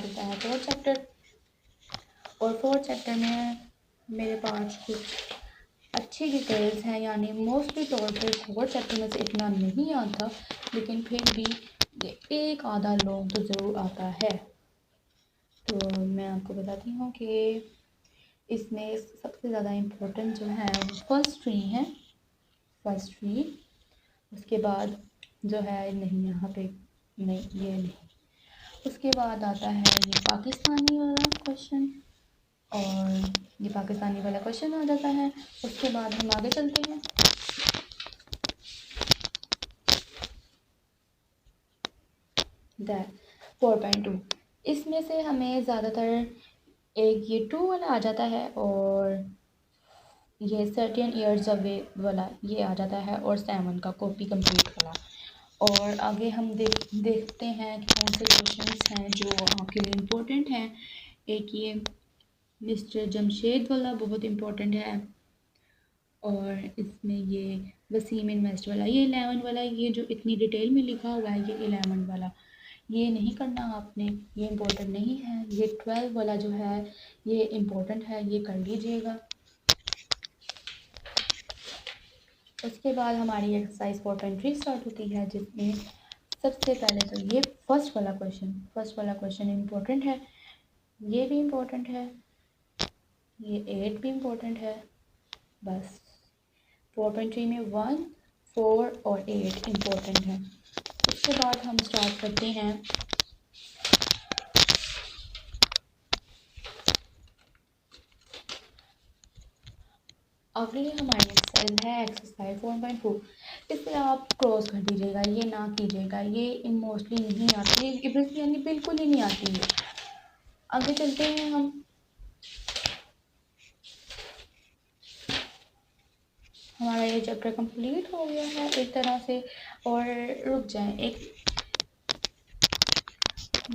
होता है fourth chapter, और फोर्थ चैप्टर में मेरे पास कुछ अच्छी डिटेल्स हैं, यानी मोस्टली तौर पर फोर्थ चैप्टर में से इतना नहीं आता, लेकिन फिर भी ये एक आधा लॉन्ग तो ज़रूर आता है। तो मैं आपको बताती हूँ कि इसमें सबसे ज़्यादा इम्पोर्टेंट जो है फर्स्ट ट्री है, फर्स्ट ट्री। उसके बाद जो है नहीं, यहाँ पे नहीं, ये नहीं। उसके बाद आता है ये पाकिस्तानी वाला क्वेश्चन, और ये पाकिस्तानी वाला क्वेश्चन आ जाता है। उसके बाद हम आगे चलते हैं। दैट 4.2, इसमें से हमें ज़्यादातर एक ये 2 वाला आ जाता है, और ये सर्टेन ईयर्स अवे वाला ये आ जाता है, और 7 का कॉपी कंप्लीट वाला। और आगे हम देखते हैं कि कौन से क्वेश्चंस हैं जो आपके लिए इम्पोर्टेंट हैं। एक ये मिस्टर जमशेद वाला बहुत इम्पोर्टेंट है, और इसमें ये वसीम इन्वेस्ट वाला, ये 11 वाला, ये जो इतनी डिटेल में लिखा हुआ है ये 11 वाला, ये नहीं करना आपने, ये इम्पोर्टेंट नहीं है। ये 12 वाला जो है ये इम्पोर्टेंट है, ये कर लीजिएगा। उसके बाद हमारी एक्सरसाइज 4.3 स्टार्ट होती है, जिसमें सबसे पहले तो ये फर्स्ट वाला क्वेश्चन इम्पोर्टेंट है, ये भी इम्पोर्टेंट है, ये 8 भी इम्पोर्टेंट है। बस 4.3 में 1, 4 और 8 इम्पोर्टेंट है। उसके बाद हम स्टार्ट करते हैं अगली हमारी एक्सरसाइज है एक्सरसाइज 4.4। इसे आप क्रॉस कर दीजिएगा, ये ना कीजिएगा, ये मोस्टली नहीं आती है, यानी बिल्कुल ही नहीं आती है। आगे चलते हैं हम। हमारा ये चैप्टर कंप्लीट हो गया है एक तरह से। और रुक जाएं एक,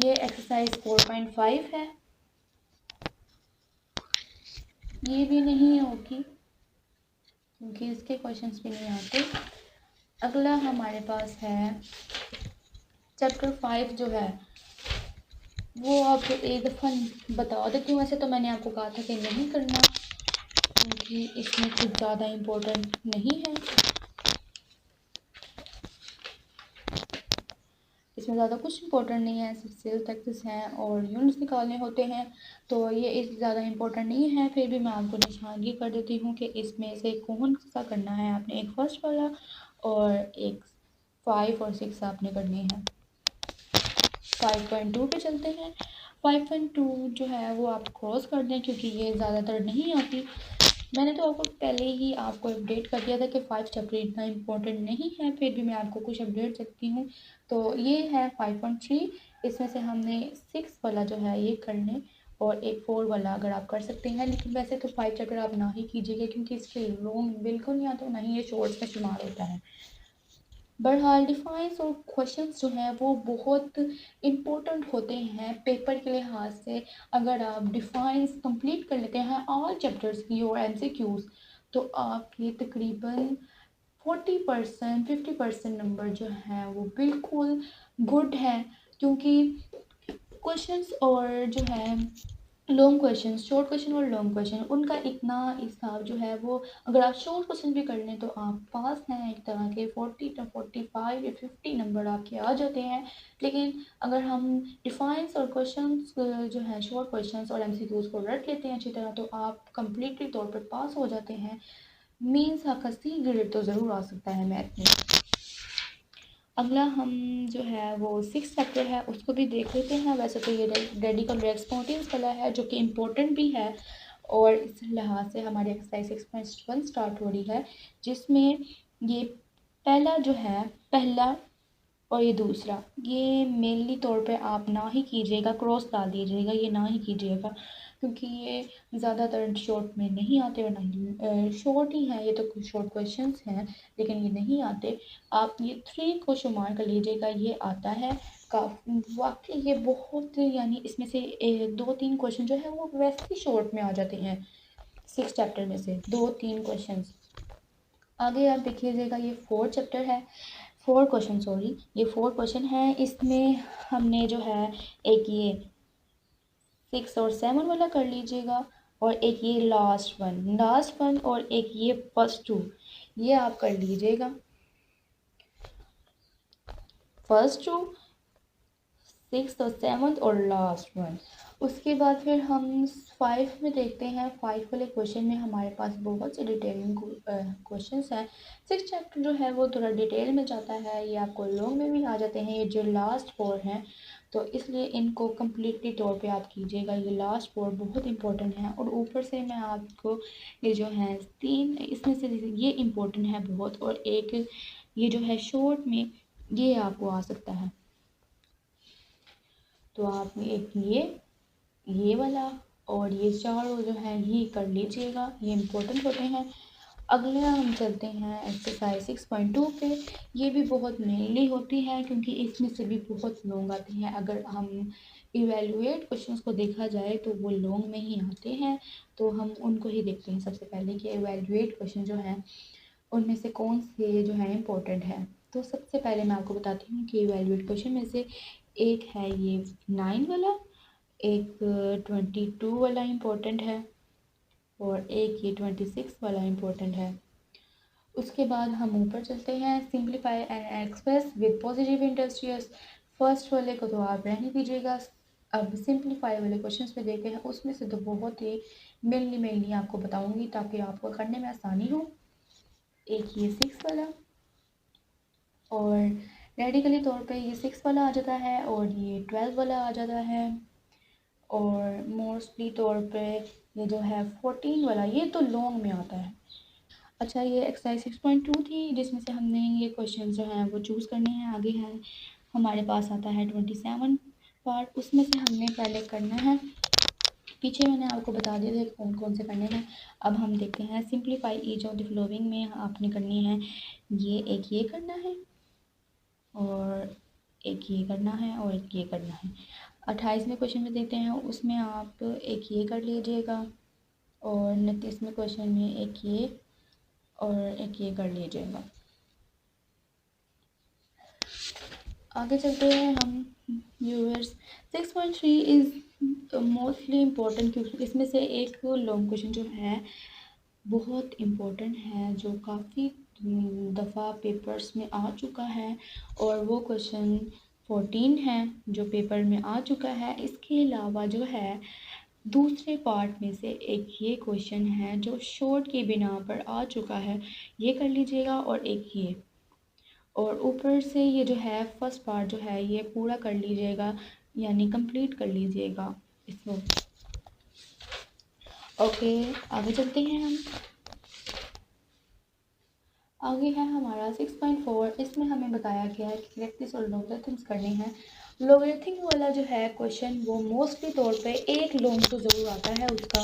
ये एक्सरसाइज 4.5 है, ये भी नहीं होगी क्योंकि इसके क्वेश्चंस भी नहीं आते। अगला हमारे पास है चैप्टर 5 जो है वो आपको एक दफ़ा बता देती हूँ। वैसे तो मैंने आपको कहा था कि नहीं करना, क्योंकि इसमें कुछ ज़्यादा इम्पोर्टेंट नहीं है, इसमें ज़्यादा कुछ इम्पोर्टेंट नहीं है, सिर्फ सेल टैक्सेस हैं और यूनिट्स निकालने होते हैं, तो ये इस ज़्यादा इम्पोर्टेंट नहीं है। फिर भी मैं आपको निशानगी कर देती हूँ कि इसमें से कौन सा करना है आपने, एक फर्स्ट वाला और एक 5 और 6 आपने करने हैं। 5.2 पे चलते हैं। 5.2 जो है वो आप क्रॉस कर दें क्योंकि ये ज़्यादातर नहीं आती। मैंने तो आपको पहले ही आपको अपडेट कर दिया था कि 5 चैप्टर इतना इम्पोर्टेंट नहीं है, फिर भी मैं आपको कुछ अपडेट सकती हूँ। तो ये है 5.3, इसमें से हमने 6 वाला जो है ये कर लें, और एक 4 वाला अगर आप कर सकते हैं। लेकिन वैसे तो 5 चैप्टर आप ना ही कीजिएगा क्योंकि इसके लॉन्ग बिल्कुल नहीं आता, ना ही ये शॉर्ट्स में शुमार होता है। बहरहाल डिफाइंस और क्वेश्चंस जो हैं वो बहुत इम्पोर्टेंट होते हैं पेपर के लिहाज से। अगर आप डिफाइंस कंप्लीट कर लेते हैं ऑल चैप्टर्स की और एमसीक्यूज, तो आपके तकरीबन 40% 50% नंबर जो हैं वो बिल्कुल गुड है, क्योंकि क्वेश्चंस और जो है लॉन्ग क्वेश्चन, शॉर्ट क्वेश्चन और लॉन्ग क्वेश्चन, उनका इतना हिसाब जो है वो, अगर आप शॉर्ट क्वेश्चन भी कर लें तो आप पास हैं एक तरह के। 40 to 45 या 50 नंबर आपके आ जाते हैं। लेकिन अगर हम डिफाइंस और क्वेश्चंस जो है शॉर्ट क्वेश्चंस और एमसीक्यूज को रट लेते हैं अच्छी तरह, तो आप कंप्लीटली तौर पर पास हो जाते हैं। मीन्स आपका सी ग्रेड तो ज़रूर आ सकता है मैथ में। अगला हम जो है वो 6 चैप्टर है उसको भी देख लेते हैं। वैसे तो ये रेडिकल रिस्पॉन्स वाला है जो कि इम्पोर्टेंट भी है, और इस लिहाज से हमारी एक्सरसाइज 6.1 स्टार्ट हो रही है, जिसमें ये पहला जो है, पहला और ये दूसरा, ये मेनली तौर पे आप ना ही कीजिएगा, क्रॉस डाल दीजिएगा, ये ना ही कीजिएगा क्योंकि ये ज़्यादातर शॉर्ट में नहीं आते, और नहीं शॉर्ट ही हैं, ये तो कुछ शॉर्ट क्वेश्चंस हैं लेकिन ये नहीं आते। आप ये 3 को शुमार कर लीजिएगा, ये आता है का वाकई ये बहुत, यानी इसमें से 2-3 क्वेश्चन जो है वो वैसे ही शॉर्ट में आ जाते हैं 6 चैप्टर में से 2-3 क्वेश्चन। आगे आप देखिएगा ये 4 चैप्टर है, 4 क्वेश्चन, सॉरी ये 4 क्वेश्चन है। इसमें हमने जो है एक ये 6 और 7 वाला कर लीजिएगा, और एक ये लास्ट वन और एक ये फर्स्ट टू, ये आप कर लीजिएगा। फर्स्ट टू, 6 और 7 और लास्ट वन। उसके बाद फिर हम 5 में देखते हैं। 5 वाले क्वेश्चन में हमारे पास बहुत से डिटेलिंग क्वेश्चंस हैं। 6 चैप्टर जो है वो थोड़ा डिटेल में जाता है, ये आपको लॉन्ग में भी आ जाते हैं। ये जो लास्ट 4 हैं तो इसलिए इनको कम्प्लीटली तौर पे आप कीजिएगा। ये लास्ट 4 बहुत इंपॉर्टेंट है, और ऊपर से मैं आपको ये जो है 3 इसमें से ये इम्पोर्टेंट है बहुत, और एक ये जो है शॉर्ट में ये आपको आ सकता है। तो आप एक ये वाला और ये चारों जो है ये कर लीजिएगा, ये इम्पोर्टेंट होते हैं। अगला हम चलते हैं एक्सरसाइज 6.2 पे। ये भी बहुत मेनली होती है क्योंकि इसमें से भी बहुत लॉन्ग आती हैं। अगर हम इवेलुएट क्वेश्चंस को देखा जाए तो वो लॉन्ग में ही आते हैं, तो हम उनको ही देखते हैं सबसे पहले कि इवेलुएट क्वेश्चन जो हैं उनमें से कौन से जो है इम्पोर्टेंट है। तो सबसे पहले मैं आपको बताती हूँ कि इवेलुएट क्वेश्चन में से एक है ये 9 वाला, एक 22 वाला इम्पोर्टेंट है, और एक ये 26 वाला इम्पोर्टेंट है। उसके बाद हम ऊपर चलते हैं। Simplify and express with positive industrious, first वाले को तो आप रहने दीजिएगा। अब सिंप्लीफाई वाले क्वेश्चंस पे देखते हैं, उसमें से तो बहुत ही मेनली आपको बताऊंगी ताकि आपको करने में आसानी हो। एक ये 6 वाला, और रेडिकली तौर पे ये 6 वाला आ जाता है, और ये 12 वाला आ जाता है, और मोस्टली तौर पे ये जो है 14 वाला ये तो लॉन्ग में आता है। अच्छा, ये एक्सरसाइज 6.2 थी जिसमें से हमने ये क्वेश्चन जो हैं वो चूज़ करने हैं। आगे है हमारे पास आता है 27 पार्ट, उसमें से हमने पहले करना है। पीछे मैंने आपको बता दिया था कौन कौन से करने हैं। अब हम देखते हैं simplify each of the following में आपने करनी है ये करना है, और एक ये करना है, और एक ये करना है। 28वें क्वेश्चन में देखते हैं, उसमें आप एक ये कर लीजिएगा, और 29वें क्वेश्चन में एक ये और एक ये कर लीजिएगा। आगे चलते हैं हम व्यूअर्स। 6.3 इज़ मोस्टली इम्पोर्टेंट क्योंकि इसमें से एक लॉन्ग क्वेश्चन जो है बहुत इम्पोर्टेंट है, जो काफ़ी दफ़ा पेपर्स में आ चुका है, और वो क्वेश्चन 14 है जो पेपर में आ चुका है। इसके अलावा जो है दूसरे पार्ट में से एक ये क्वेश्चन है जो शॉर्ट की बिना पर आ चुका है, ये कर लीजिएगा, और एक ये, और ऊपर से ये जो है फर्स्ट पार्ट जो है ये पूरा कर लीजिएगा, यानी कंप्लीट कर लीजिएगा इसको। ओके, आगे चलते हैं हम। आगे है हमारा 6.4। इसमें हमें बताया गया है कि प्रैक्टिस और लॉगरिथम्स करने हैं। लॉगरिथम वाला जो है क्वेश्चन वो मोस्टली तौर पे एक लॉन्ग तो ज़रूर आता है, उसका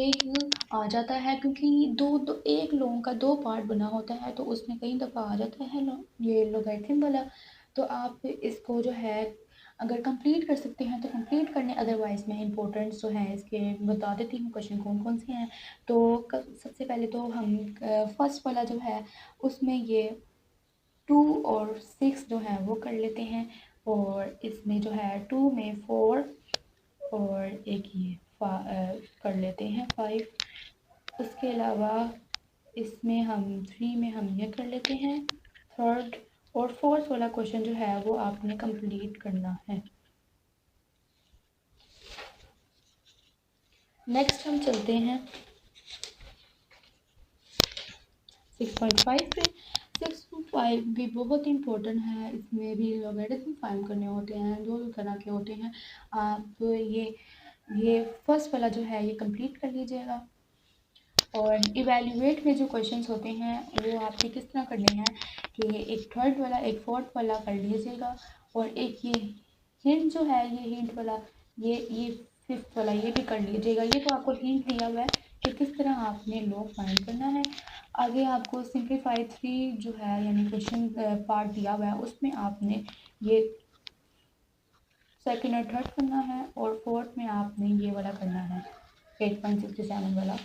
एक आ जाता है, क्योंकि एक लॉन्ग का 2 पार्ट बना होता है, तो उसमें कई दफ़ा आ जाता है ये लॉगरिथम वाला। तो आप इसको जो है अगर कंप्लीट कर सकते हैं तो कंप्लीट करने, अदरवाइज़ मैं इंपॉर्टेंट्स जो हैं इसके बता देती हूँ क्वेश्चन कौन कौन से हैं। तो सबसे पहले तो हम फर्स्ट वाला जो है उसमें ये 2 और 6 जो है वो कर लेते हैं, और इसमें जो है 2 में 4 और एक ये कर लेते हैं 5। उसके अलावा इसमें हम 3 में हम ये कर लेते हैं थर्ड, और फोर्थ वाला क्वेश्चन जो है वो आपने कंप्लीट करना है। नेक्स्ट हम चलते हैं 6.5 पे। 6.5 भी बहुत इंपॉर्टेंट है, इसमें भी लॉगरिथम फाइंड करने होते हैं, दो तरह के होते हैं। आप ये फर्स्ट वाला जो है ये कंप्लीट कर लीजिएगा, और इवेल्युएट में जो क्वेश्चंस होते हैं वो आपके किस तरह करने हैं कि एक थर्ड वाला एक फोर्थ वाला कर लीजिएगा, और एक ये हिंट जो है ये हिंट वाला ये फिफ्थ वाला ये भी कर लीजिएगा। ये तो आपको हिंट दिया हुआ है कि किस तरह आपने लॉग फाइंड करना है। आगे आपको सिंप्लीफाई 3 जो है यानी क्वेश्चन पार्ट दिया हुआ है, उसमें आपने ये सेकंड और थर्ड करना है, और फोर्थ में आपने ये वाला करना है 8.67 वाला।